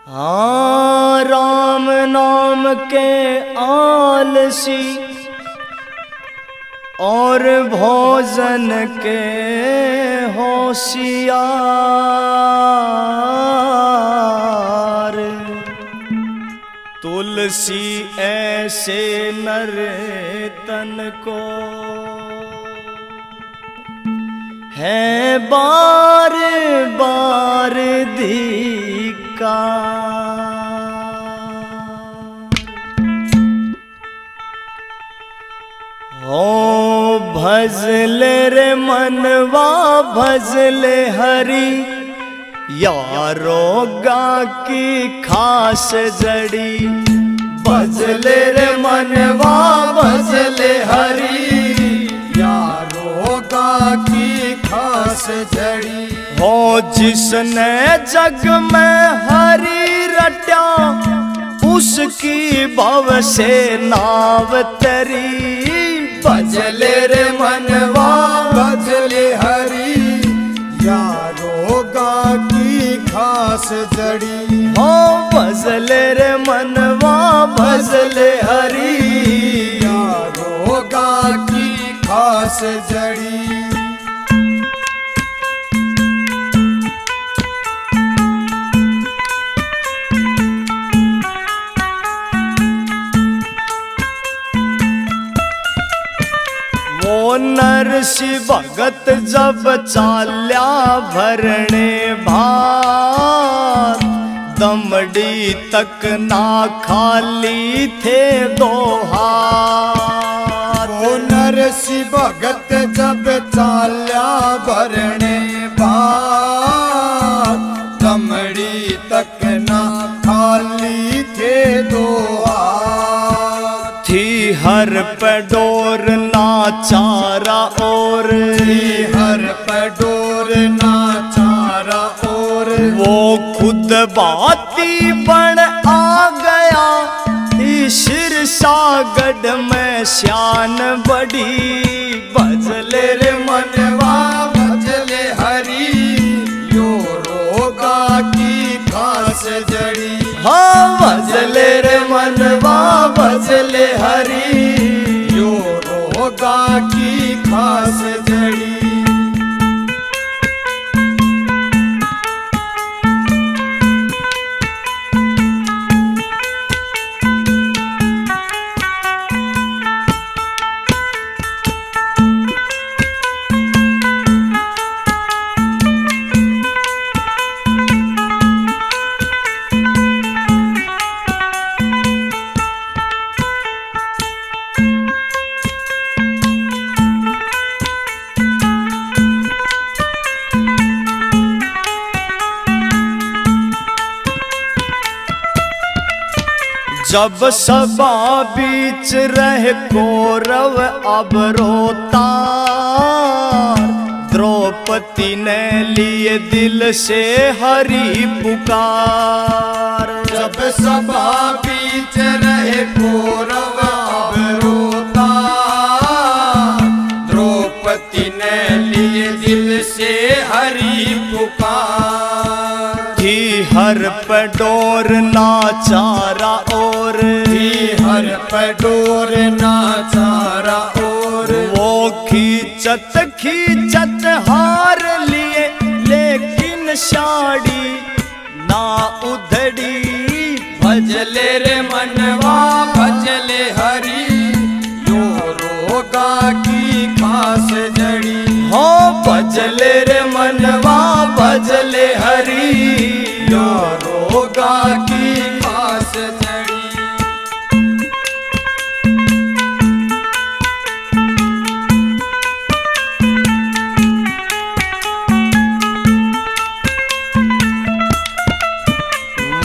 हाँ, राम नाम के आलसी और भोजन के होशियार, तुलसी ऐसे नर तन को है बार बार धिक्कार। हो भजले रे मनवा भजले हरि, यारो गा की खास जड़ी। भजले रे मनवा भजले हरि, यारो गा की खास जड़ी। हो जिसने जग में हरि रट्या, उसकी भव से नाव तरी। भजले रे मनवा भजले हरि, यारो गा की खास जड़ी। हो भजले रे मनवा भजले हरि, यारो गा की खास जड़ी। वो नरसी भगत जब चाल्या भरने भात, दमड़ी तक ना खाली थे दो हाथ। वो नरसी भगत जब चाल्या भरने भात, दमड़ी तक ना खाली थे दो हाथ। थी हर पे डोर ना चारा और, हर पे डोर ना चारा और। वो खुद बाती बन आ गया, ईश्वर सागढ़ में शान बड़ी। भजले रे मनवा भजले हरि, यारो गा की खास जड़ी। हाँ, भजले रे मनवा भजले हरि, यारो गा की खास जड़ी। जब सभा बीच रह कौरव अब रोता, द्रौपदी ने लिए दिल से हरि पुकार। जब सभा बीच रहे कौरव अब रोता, द्रौपदी ने लिए दिल से हरि पुकार। थी हर पे डोर ना चारा और, हर पे डोर ना चारा और। वो खींचत खींचत हार लिए, लेकिन साड़ी ना उधड़ी। भजले रे मनवा भजले हरि, यारो गा की खास जड़ी। हो भजले रे मनवा भजले हरि, यारो गा की खास जड़ी।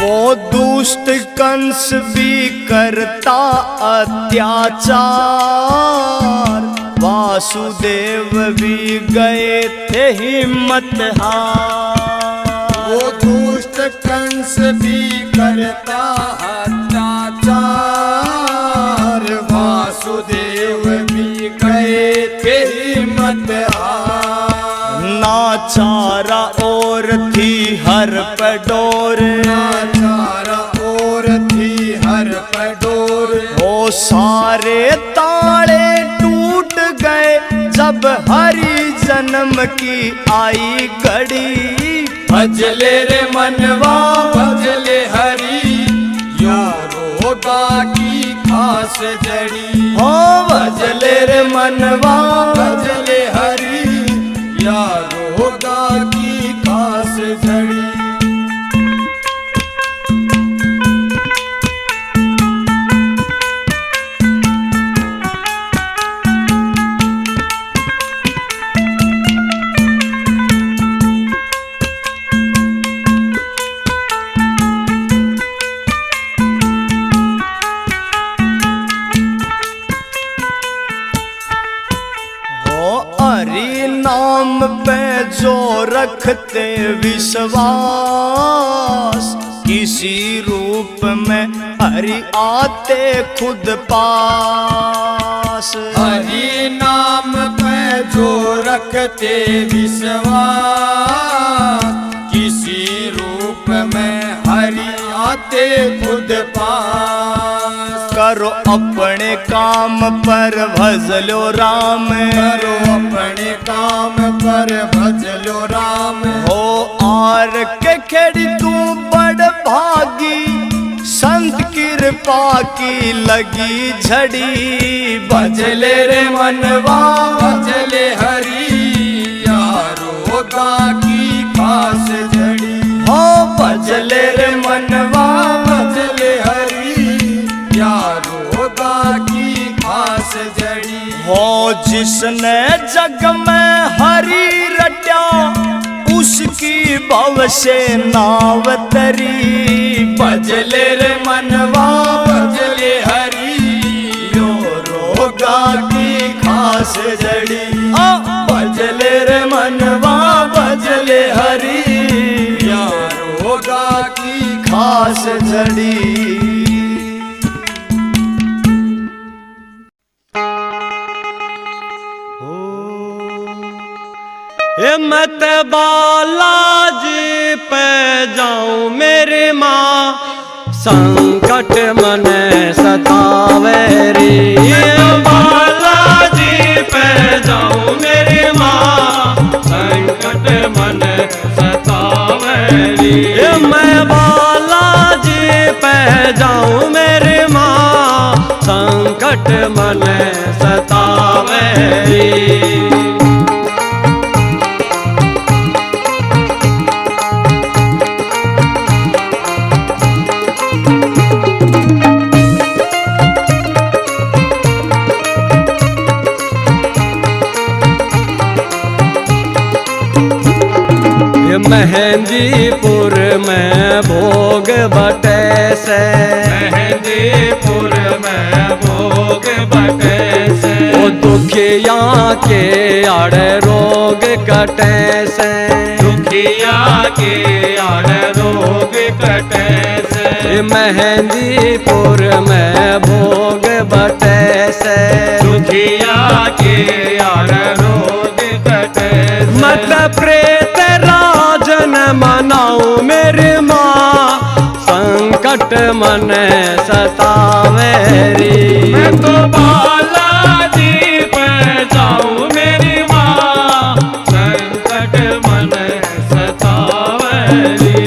वो दुष्ट कंस भी करता अत्याचार, वासुदेव भी गए थे हिम्मत हार। वो दुष्ट कंस भी करता अत्याचार, वासुदेव भी पडोर, चारा और थी हर पडोर। ओ सारे ताले टूट गए जब हरि जन्म की आई घड़ी। भजले रे मनवा भजले हरि, यो रोगा की खास जड़ी। हो भजले रे मनवा भजले हरि, या रोगा की खास जड़ी। हरि नाम पे जो रखते विश्वास, किसी रूप में हरि आते खुद पास। हरि नाम पे जो रखते विश्वास, किसी रूप में हरि आते खुद पास। करो अपने काम पर भजलो राम, करो अपने काम पर भजलो राम। हो आर के खेड़ी तू बड़ भागी, संत कृपा की लगी झड़ी। भजले रे मनवा भजले हरि, यारोगा की खास जड़ी। हो भजले रे मनवा भजले हरि, यारोगा की खास जड़ी। हो जिसने जग में हरि रट्या, उसकी भव से नाव तरी। भजले रे मनवा भजले हरि, यो रोगा की खास जड़ी। भजले रे मनवा भजले हरि, या रोगा की खास जड़ी। मत बालाजी पे जाऊं मेरी माँ, संकट मन सतावे रे। बालाजी पे जाऊं मेरी माँ, संकट मन सतावे रे। मैं बालाजी पे जाऊं मेरी माँ, संकट मन सतावे रे। मेहंदीपुर में भोग बटे से, मेहंदीपुर में भोग बटे से। ओ दुखिया के आड़ रोग कटे से, दुखिया के आड़ रोग कटे से। मेहंदीपुर में भोग बटे से, दुखिया के आड़ रोग कटे से। मत प्रेत राजन मनाऊं मेरी माँ, संकट मन सतावे रे। मैं तो बालाजी पे जाऊं मेरी माँ, संकट मन सतावे रे।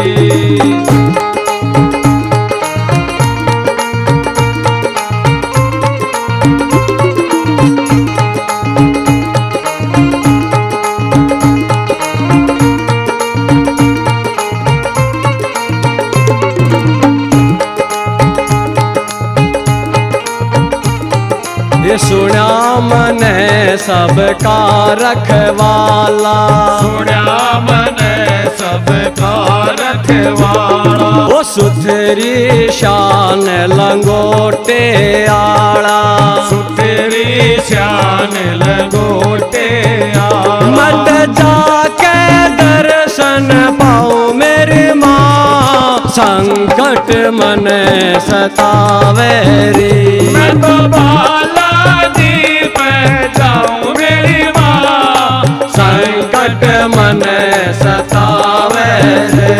सुना मने सबका रखवाला, सुना मने सबका रखवाला। वो सुथरी शान लंगोटे आड़ा, सुथरी शान लंगोटे आड़ा। मत जाके दर्शन पाऊं मेरी माँ, संकट मन सतावे रे। मैं तो बालाजी पे जाऊं मेरी माँ, संकट मन सतावे रे।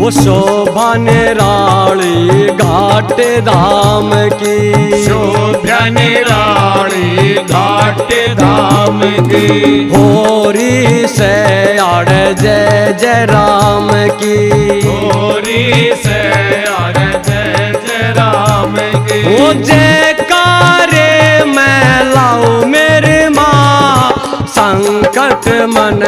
वो शोभा निराली घाट धाम की, शोभा निराली घाट धाम की, होरी से आड़ जय जय राम की, होरी से आड़ जय जय राम की। वो जयकारे मैं लाऊं मेरी माँ, संकट मन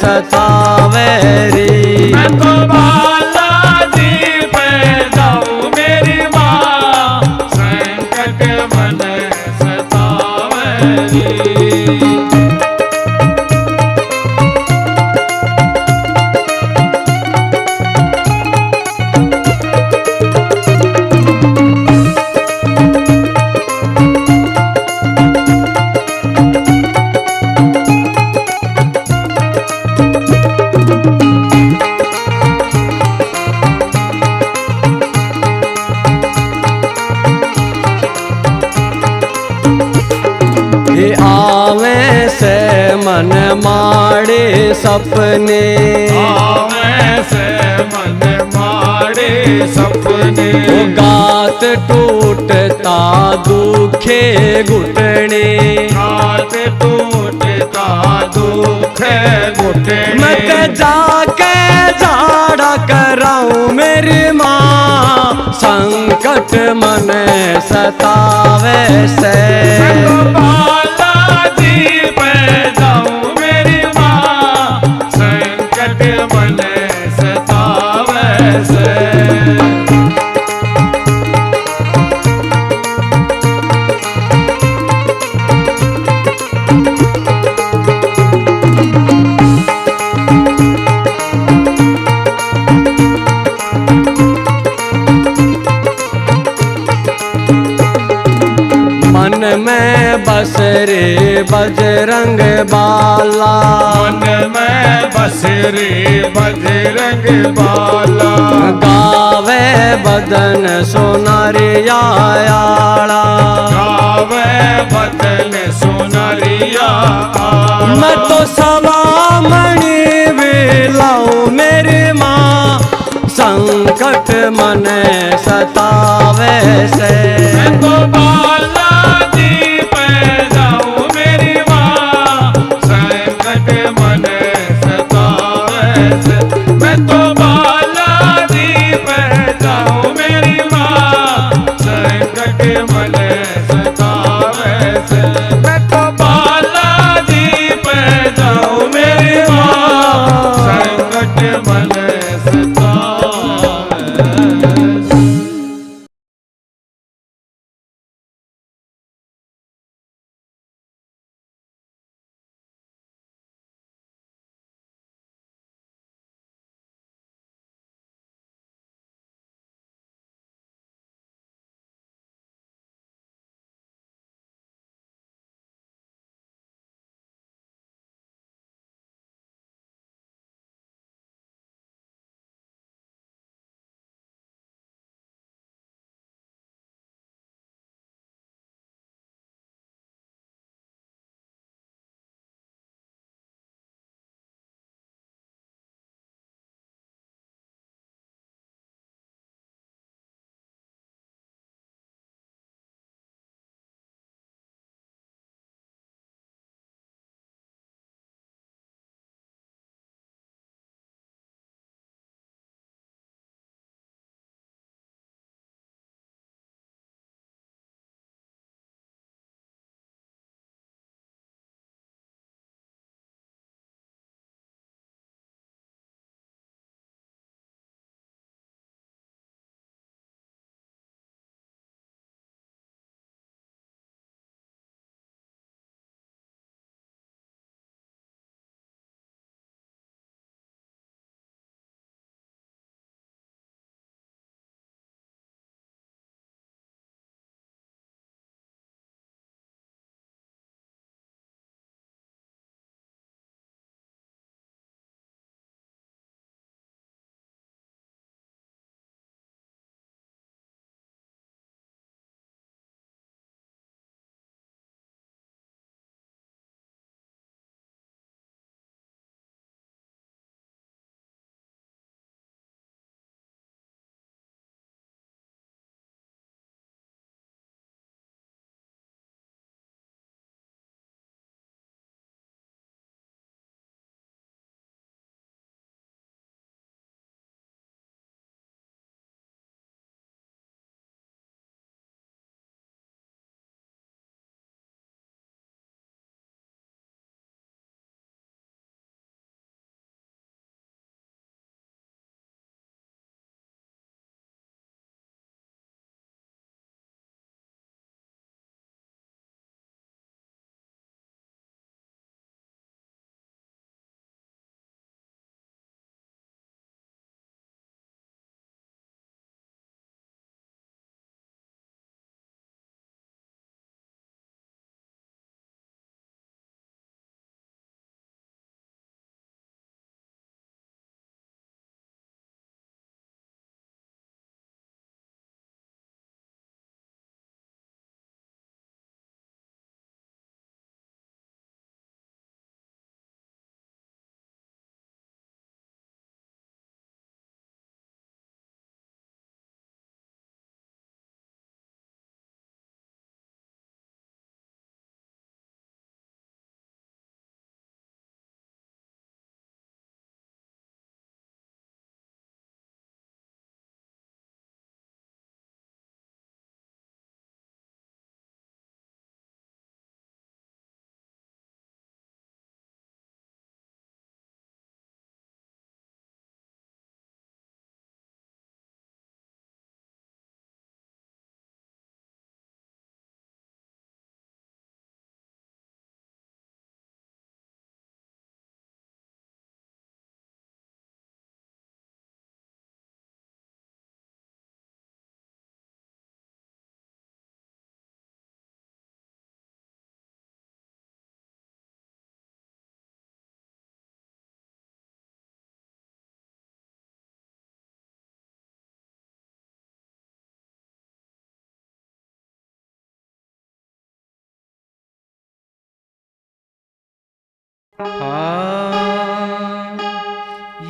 सतावे री। मैं तो बालाजी पे जाऊं मेरी माँ, संकट मन सतावे री। ये आवे से मन माड़े सपने, आवे से मन माड़े सपने, वो गात टूटता दुखे घुटने, गात टूटता दुख घुटने। मैं जाके झाड़ा कराऊं मेरी माँ, संकट मन सतावे से। मैं तो बालाजी पे जाऊं मेरी माँ, संकट मन सतावे से। मन में बस रे बजरंग बाला, मन में बस रे बजरंग बाला, गावे बदन सोनारिया आला, गावे बदन सोनारिया। मैं तो सवा मणि भी लाऊं मेरी माँ, संकट मन सतावे से। मैं तो बालाजी पे जाऊं मेरी माँ, संकट मन सतावे से। मैं तो बालाजी पे जाऊं मेरी माँ, संकट मन सतावे से। मैं तो बालाजी पे जाऊं मेरी माँ, संकट मन सतावे।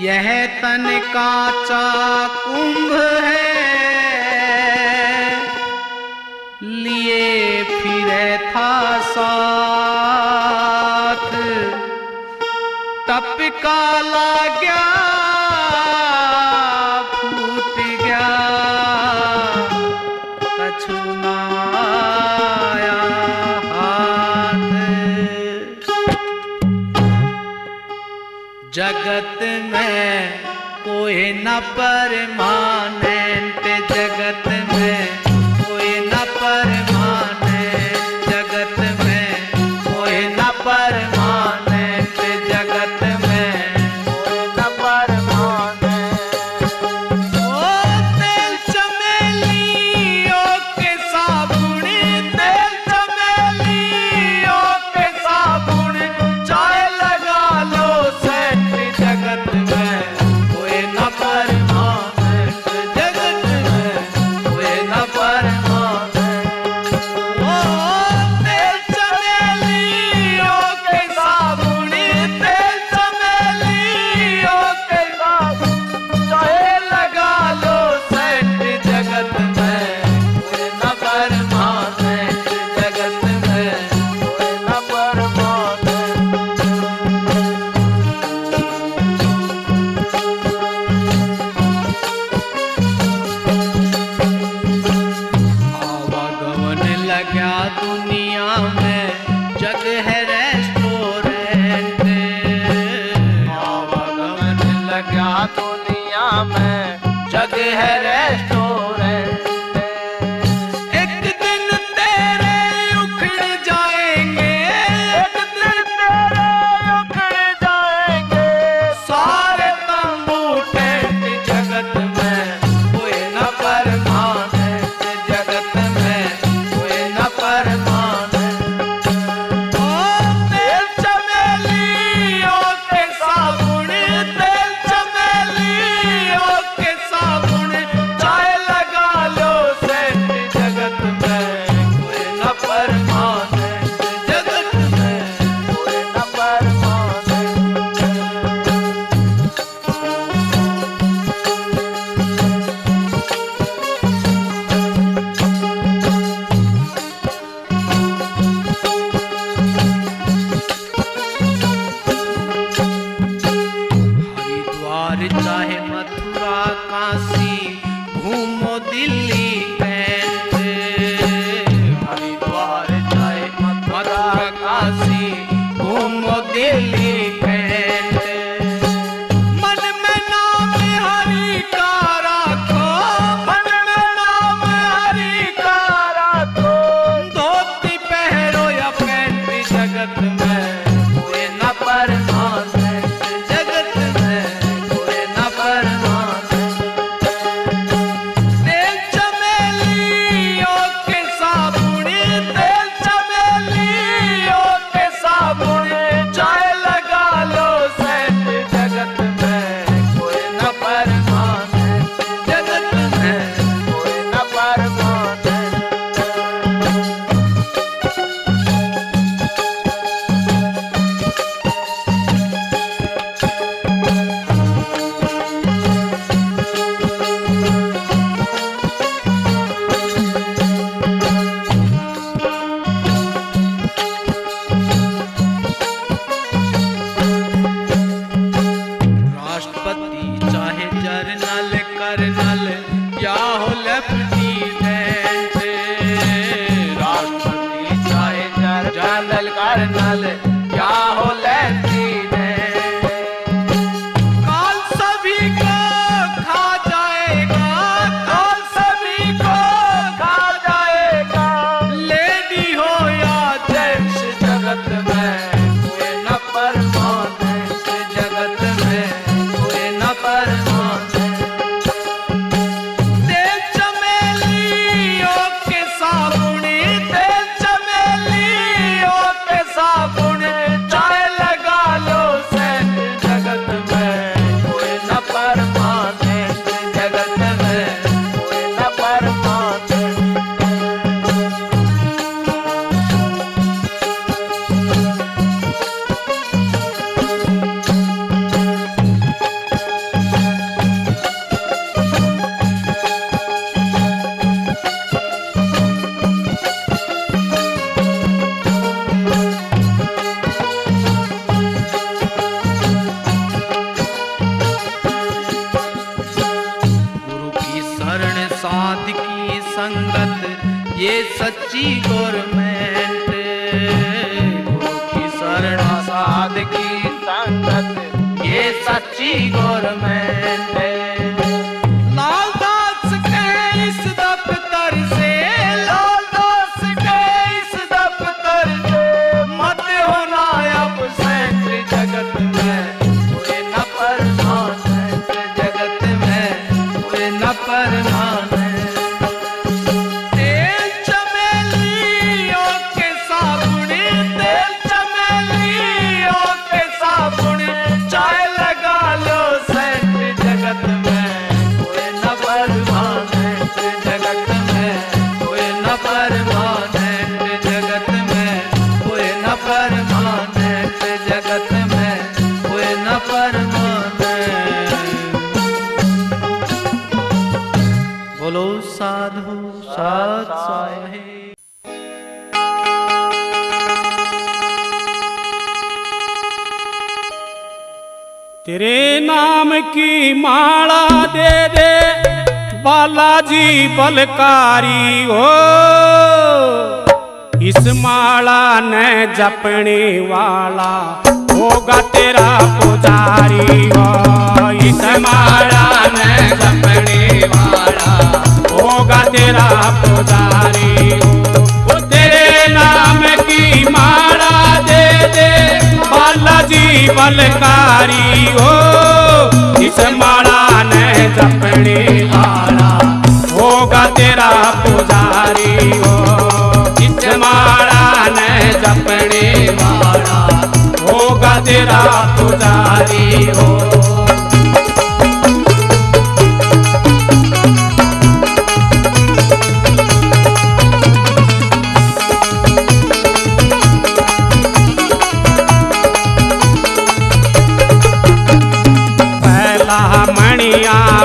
यह तन कांचा कुंभ है, लिए फिरे था साथ, टपका ला गया फूट गया, कछु ना आया हाथ। जगत में कोई न परमानेंट, जगत में कोई न परमानेंट, जगत में कोई न परमानेंट, जगत में कोई न परमानेंट। ओ तेल चमेलियों के साबुन, तेल चमेलियों के साबुन, चाय लगा लो सेठ, जगत में कोई न परमानेंट, जगत में कोई न परमानेंट। ओ तेल चमेलियों के साबुन, तेल चमेलियों के साबुन, चाय लगा लो सेठ, जगत में कोई न परमानेंट, जगत में कोई न परमानेंट। आवागमन लगा दुनिया में, जग है रेस्टोरेंट, आवागमन लगा दुनिया में, जग है रेस्टोरेंट। एक दिन तेरे उखड़ जाएंगे, एक दिन तेरे उखड़ जाएंगे सारे तंबू टेंट, जगत में कोई न परमानेंट, जगत में कोई न परमानेंट। ओ तेल चमेलियों के साबुन, तेल चमेलियों के साबुन, चाय लगा लो सेठ, जगत में कोई न परमानेंट, जगत में कोई न परमानेंट। हरिद्वार चाहे मथुरा काशी, घूमो दिल्ली कैंट, हरिद्वार चाहे मथुरा काशी, घूमो दिल्ली कैंट। मन में नाम हरि का राखो, मन में नाम हरि का राखो, धोती पहनो या पैंट, जगत में कोई न परमानेंट, जगत में कोई न परमानेंट। तेल चमेलियों के साबुन, तेल चमेलियों के साबुन, चाय लगा लो सेठ, जगत में कोई न परमानेंट, जगत में कोई न परमानेंट। राष्ट्रपति चाहे जर्नल कर्नल या हो लेफ्टिनेंट, राष्ट्रपति चाहे जर्नल कर्नल या हो लेफ्टिनेंट। काल सभी को खा जाएगा, काल सभी को खा जाएगा, लेडी हो या जेंट्स, जगत में कोई न परमानेंट, जगत में कोई न परमानेंट। तेल चमेलियों के साबुन, तेल चमेलियों के साबुन, संगत ये सच्ची गवर्नमेंट। गुरु की शरण साध की संगत ये सच्ची गवर्नमेंट। लालदास के इस दफ्तर से, लालदास के इस दफ्तर से मत होना अब सेंट जगत में कोई न परमानेंट। जगत में कोई न परमानेंट। तेल चमेलियों के साबुन, तेल चमेलियों के साबुन, चाय लगा लो सेंट जगत में कोई न परमानेंट। जगत में कोई न परमानेंट। जगत में कोई न परमानेंट। जगत में कोई न परमानेंट। बोलो साधु साध साहेब। तेरे नाम की माला दे दे बालाजी बलकारी हो। इस माला ने जपने वाला होगा तेरा पुजारी हो। इस माला ने जपने वाला होगा तेरा पुजारी हो। तेरे नाम की माला दे दे बालाजी बलकारी हो। इस माला ने जपने वाला होगा तेरा पुजारी हो। इस माला ने जपने वाला होगा तेरा पुजारी हो।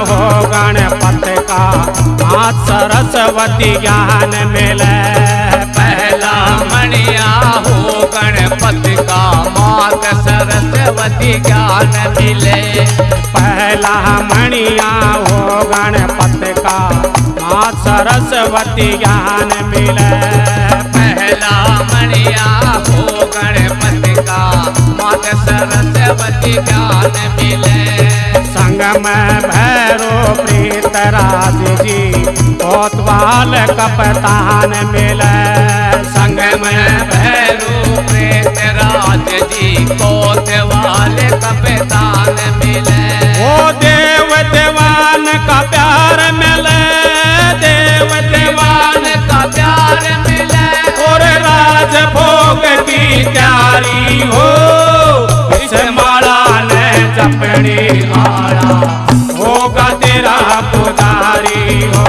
हो गणपत का माँ सरस्वती ज्ञान मिले। पहला मणिया हो गणपत का मात सरस्वती ज्ञान मिले। पहला मणिया हो गणपत का माँ सरस्वती ज्ञान मिले। पहला मणिया हो गणपत का मात सरस्वती ज्ञान मिले। संग में भैरो प्रीतराज जी कोतवाल कप्तान मिले। संग में भैरो प्रीतराज जी कोतवाल कप्तान मिले। वो देव देवान का प्यार मिले। देव देवान का प्यार मिले। और राज भोग की तैयारी हो। इस माला ने जपने वाला होगा तेरा पुजारी हो।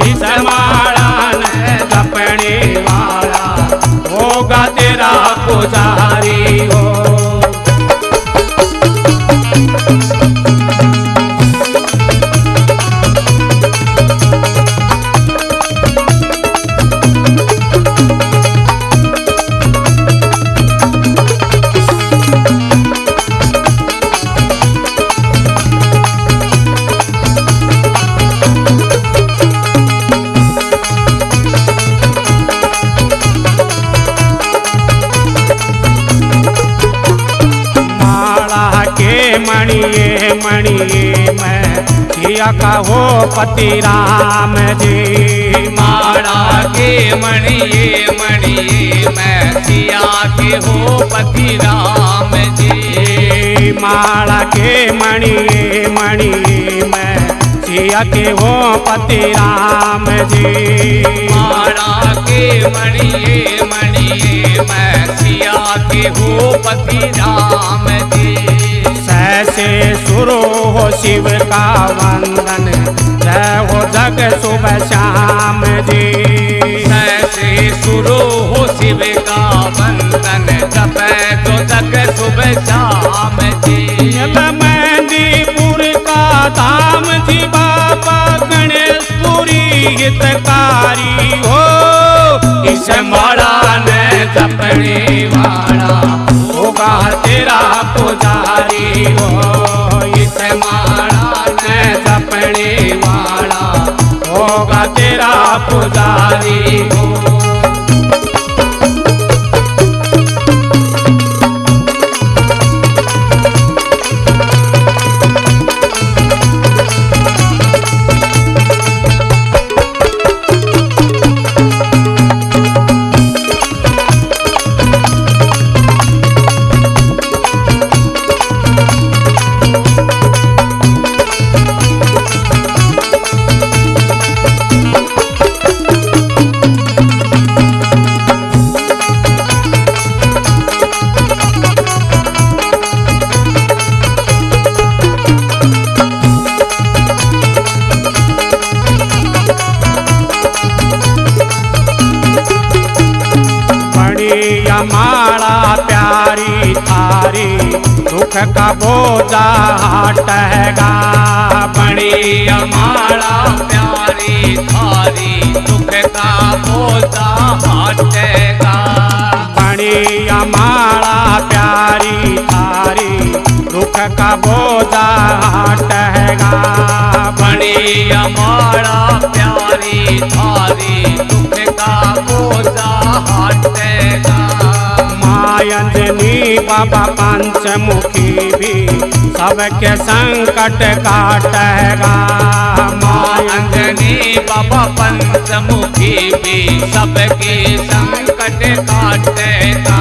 इस माला ने जपने वाला होगा तेरा पुजारी हो। मणिये मणिये मैं सिया का हो पति राम जी। माला के मणिये मणिये मैं सिया के हो पति राम जी। माला के मणिये मणिये मैं सिया के हो पति राम जी। माला के मणिये मणिये मैं सिया के हो पति राम जी। से शुरू हो शिव का वंदन जय हो जग सुबह शाम जी। ऐसे शुरू हो शिव का वंदन जब तो जग सुबह शाम जी। मेहंदीपुर का धाम जी बाबा गणेशपुरी हितकारी हो। इस माला ने जपने वाला होगा तेरा पुजारी हो। इस माला ने जपने वाला होगा तेरा पुजारी हो। माला प्यारी थारी दुख का बोझा हटेगा। बड़ी माला प्यारी थारी दुख का बोझा हटेगा। बड़ी माला प्यारी थारी दुख का बोझा हटेगा। बड़ी माला प्यारी थारी दुख का बोझा हटेगा। अंजनी बाबा पंचमुखी भी सबके संकट काटेगा। अंजनी बाबा पंचमुखी भी सबके संकट काटेगा।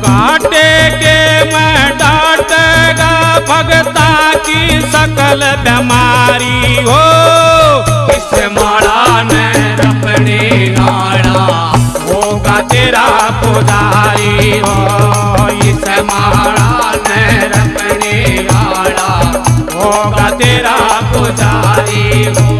काटे के मैं डांटेगा भगता की सकल बीमारी हो। इस माला ने रपने नाड़ा होगा तेरा पुजारी हो। इस माला ने रपने नाड़ा होगा तेरा पुजारी हो।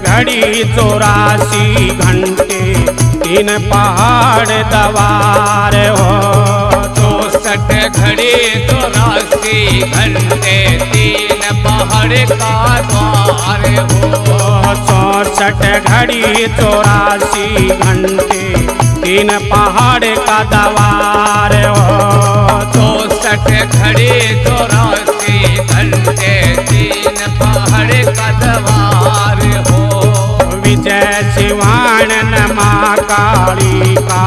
घड़ी 84 घंटे 3 पहाड़ दवार हो। 64 घड़ी 84 घंटे 3 पहाड़ का द्वार हो। 64 घड़ी 84 घंटे 3 पहाड़ का दवार हो। 64 घड़ी 84 घंटे 3 पहाड़ का द्वार हो। विजय शिवानन माँ काली का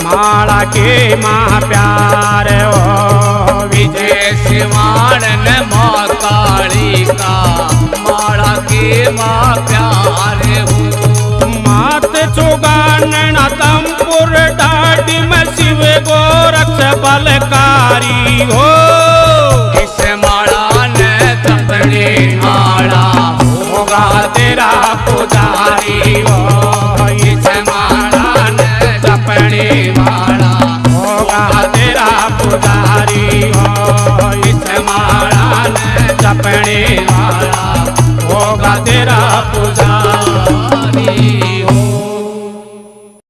माला के माँ प्यार हो। विजय शिवानन माँ काली का माला के माँ प्यार हो। मात चुगानन तमपुर डाडी में शिव गोरक्ष बलकारी हो। इस माला ने तपने नाड़ा होगा तेरा पुजारी हो। इस माला ने तपने नाड़ा होगा तेरा पुजारी हो।